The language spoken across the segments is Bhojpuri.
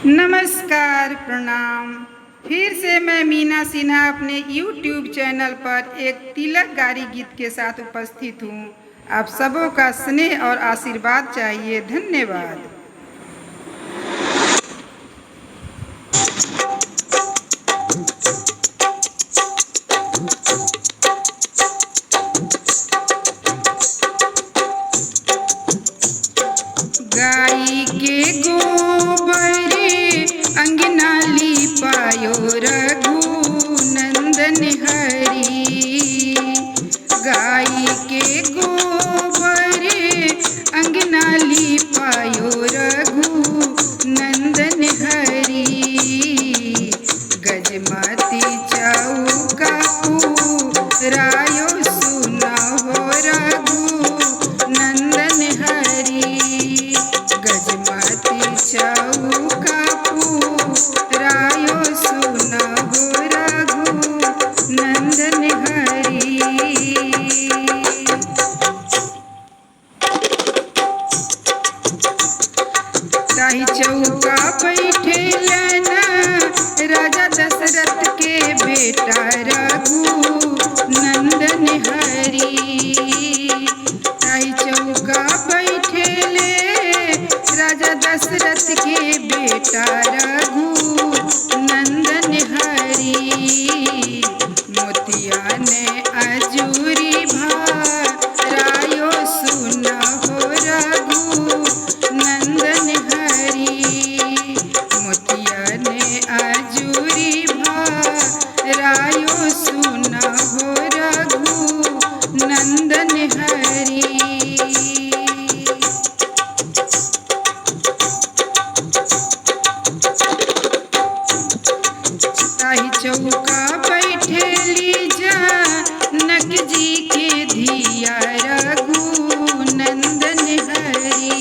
नमस्कार, प्रणाम। फिर से मैं मीना सिन्हा अपने YouTube चैनल पर एक तिलक गारी गीत के साथ उपस्थित हूँ। आप सबों का स्नेह और आशीर्वाद चाहिए। धन्यवाद। गाई के गोबरे अंगना लिपायो रघुनंदन हरी। गाई के गोबरे अंगना लिपायो रघुनंदन हरी। गजमती चौका पुरायो सुनहो रघुनंदन हरी। गजमती चौका पुरायो सुनहो रघुनंदन हरी। ताही चौका बैठेलन राजा दशरथ के बेटा रघुनंदन हरी। ताही चौका बैठेले राजा दशरथ के बेटा रघुनंदन हरी। मोतिया ने अजूरी भरायो सुनहो रघुनंदन हरी। मोतिया ने अजूरी भरायो सुनहो रघुनंदन हरी। ताही चौका बैठेली जनक जी के धिया रघुनंदन हरी।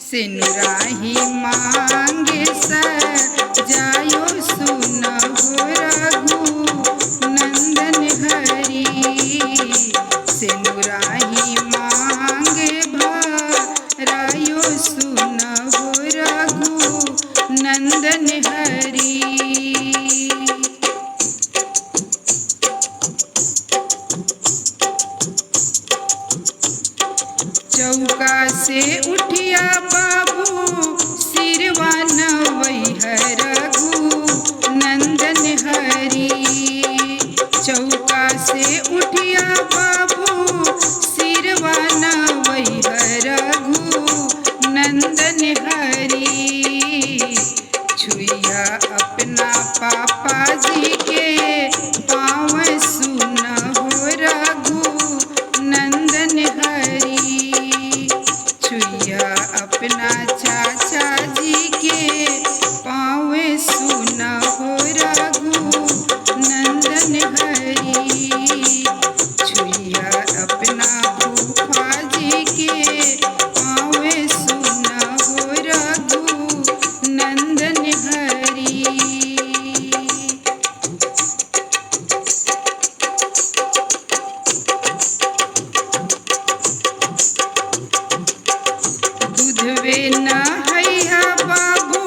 सिनुराही मांगे सजायो सुनहो रघुनंदन हरी। सिनुराही मांगे भरायो सुनहो रघुनंदन हरी। चौका से उठिया बाबू सिरवा नवैया रघुनंदन हरी। चौका से उठिया बाबू सिरवा नवैया रघुनंदन हरी। छुइया अपना पापा जी के पाँव सुनहो रघुनंदन हरी। छुइया अपना चाचा जी के पाँव सुनहो रघुनंदन हरी। छुइया अपना फूफा जी के पाँव सुनहो रघुनंदन हरी। दूधवे नहैया बाबू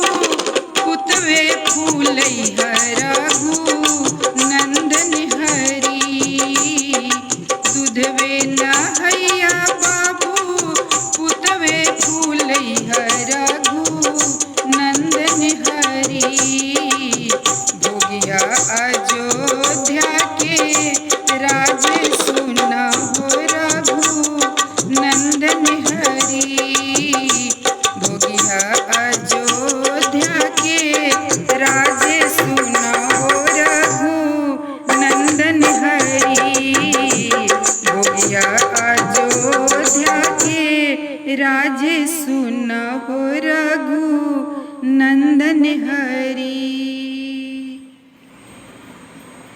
पुतवे फूलैया रघुनंदन हरी। दूधवे नहैया बाबू पुतवे फूलैया रघुनंदन हरी। भोगिया अयोध्या के राज सुनहो रघुनंदन हरी। भोगिया अयोध्या के राज सुनहो रघुनंदन हरी। भोगिया अयोध्या के राज सुनहो रघुनंदन हरी।